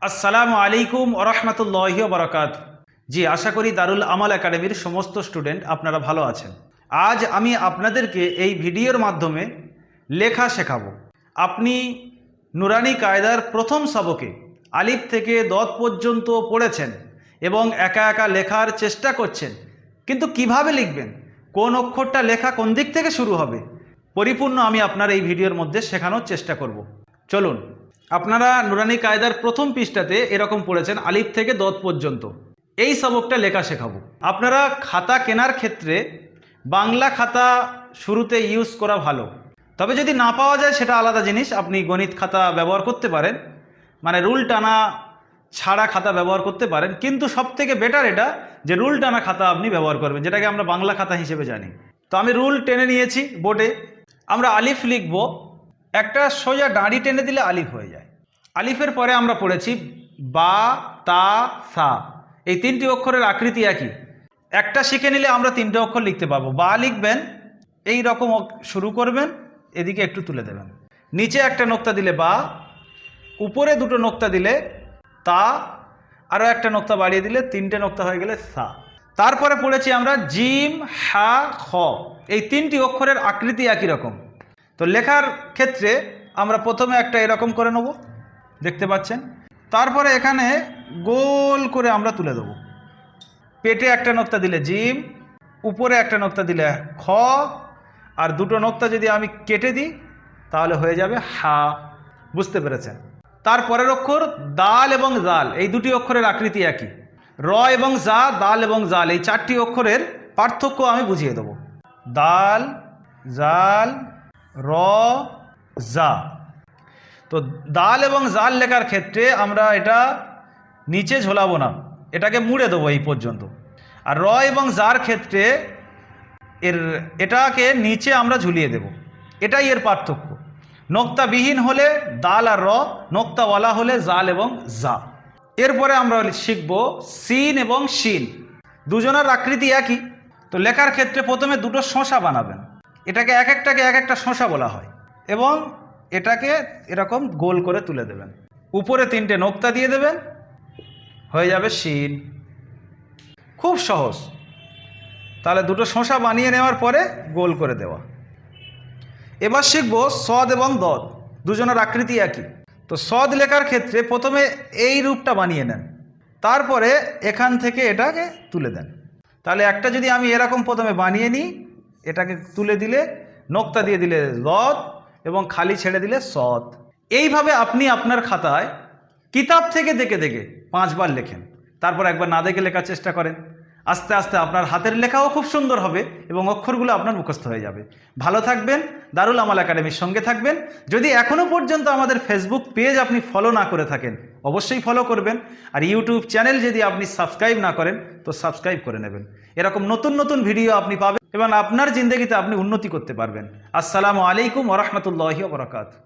আসসালামু আলাইকুম ওরহমতুল্লাহি ওবরাকাত। জি, আশা করি দারুল আমাল একাডেমির সমস্ত স্টুডেন্ট আপনারা ভালো আছেন। আজ আমি আপনাদেরকে এই ভিডিওর মাধ্যমে লেখা শেখাবো। আপনি নুরানি কায়দার প্রথম সবকে আলিফ থেকে দত পর্যন্ত পড়েছেন এবং একা একা লেখার চেষ্টা করছেন, কিন্তু কিভাবে লিখবেন, কোন অক্ষরটা লেখা কোন দিক থেকে শুরু হবে, পরিপূর্ণ আমি আপনার এই ভিডিওর মধ্যে শেখানোর চেষ্টা করব। চলুন, আপনারা নুরানি কায়দার প্রথম পৃষ্ঠাতে এরকম পড়েছেন আলিফ থেকে দত পর্যন্ত। এই সবকটা লেখা শেখাবো। আপনারা খাতা কেনার ক্ষেত্রে বাংলা খাতা শুরুতে ইউজ করা ভালো, তবে যদি না পাওয়া যায় সেটা আলাদা জিনিস। আপনি গণিত খাতা ব্যবহার করতে পারেন, মানে রুল টানা ছাড়া খাতা ব্যবহার করতে পারেন, কিন্তু সবথেকে বেটার এটা যে রুল টানা খাতা আপনি ব্যবহার করবেন, যেটাকে আমরা বাংলা খাতা হিসেবে জানি। তো আমি রুল টেনে নিয়েছি বোর্ডে। আমরা আলিফ লিখব, একটা সোজা দাঁড়ি টেনে দিলে আলিফ হয়ে যায়। আলিফের পরে আমরা পড়েছি বা, তা, সা। এই তিনটি অক্ষরের আকৃতি একই। একটা শিখে নিলে আমরা তিনটে অক্ষর লিখতে পারবো। বা লিখবেন এই রকম শুরু করবেন, এদিকে একটু তুলে দেবেন, নিচে একটা নোক্তা দিলে বা, উপরে দুটো নোক্তা দিলে তা, আরও একটা নোক্তা বাড়িয়ে দিলে তিনটে নোক্তা হয়ে গেলে সা। তারপরে পড়েছি আমরা জিম, হা, খ। এই তিনটি অক্ষরের আকৃতি একই রকম। তো লেখার ক্ষেত্রে আমরা প্রথমে একটা এরকম করে নেব, দেখতে পাচ্ছেন। তারপরে এখানে গোল করে আমরা তুলে দেব। পেটে একটা নোক্তা দিলে জিম, উপরে একটা নোক্তা দিলে খ, আর দুটো নোক্তা যদি আমি কেটে দিই তাহলে হয়ে যাবে হা। বুঝতে পেরেছেন? তারপরের অক্ষর দাল এবং জাল, এই দুটি অক্ষরের আকৃতি একই। র এবং জা, দাল এবং জাল, এই চারটি অক্ষরের পার্থক্য আমি বুঝিয়ে দেব। দাল, জাল, র, জা। তো দাল এবং জাল লেখার ক্ষেত্রে আমরা এটা নিচে ঝোলাবো না, এটাকে মুড়ে দেবো এই পর্যন্ত। আর র এবং জার ক্ষেত্রে এটাকে নিচে আমরা ঝুলিয়ে দেব। এটাই এর পার্থক্য। নোক্তাবিহীন হলে দাল আর র, নোক্তাওয়ালা হলে জাল এবং জা। এরপরে আমরা শিখব সিন এবং শিন। দুজনের আকৃতি একই। তো লেখার ক্ষেত্রে প্রথমে দুটো শোঁসা বানাবেন। এটাকে এক একটা শোঁসা বলা হয়, এবং এটাকে এরকম গোল করে তুলে দেবেন। উপরে তিনটে নোক্তা দিয়ে দেবেন, হয়ে যাবে শিন। খুব সহজ। তাহলে দুটো শোঁসা বানিয়ে নেওয়ার পরে গোল করে দেওয়া। এবার শিখব সদ এবং দদ। দুজনের আকৃতি একই। তো সদ লেখার ক্ষেত্রে প্রথমে এই রূপটা বানিয়ে নেন, তারপরে এখান থেকে এটাকে তুলে দেন। তাহলে একটা যদি আমি এরকম প্রথমে বানিয়ে নিই, এটাকে তুলে দিলে নোক্তা দিয়ে দিলে দদ এবং খালি ছেড়ে দিলে সদ। এইভাবে আপনি আপনার খাতায় কিতাব থেকে দেখে দেখে 5 বার লেখেন, তারপর একবার না দেখে লেখার চেষ্টা করেন। আস্তে আস্তে আপনার হাতের লেখাও খুব সুন্দর হবে এবং অক্ষরগুলো আপনার মুখস্থ হয়ে যাবে। ভালো থাকবেন, দারুল আমাল একাডেমির সঙ্গে থাকবেন। যদি এখনও পর্যন্ত আমাদের ফেসবুক পেজ আপনি ফলো না করে থাকেন, অবশ্যই ফলো করবেন। আর ইউটিউব চ্যানেল যদি আপনি সাবস্ক্রাইব না করেন তো সাবস্ক্রাইব করে নেবেন। এরকম নতুন নতুন ভিডিও আপনি পাবেন এবং আপনার জিন্দেগিতে আপনি উন্নতি করতে পারবেন। আসসালামু আলাইকুম ওয়া রাহমাতুল্লাহি ওয়া বারাকাতুহু।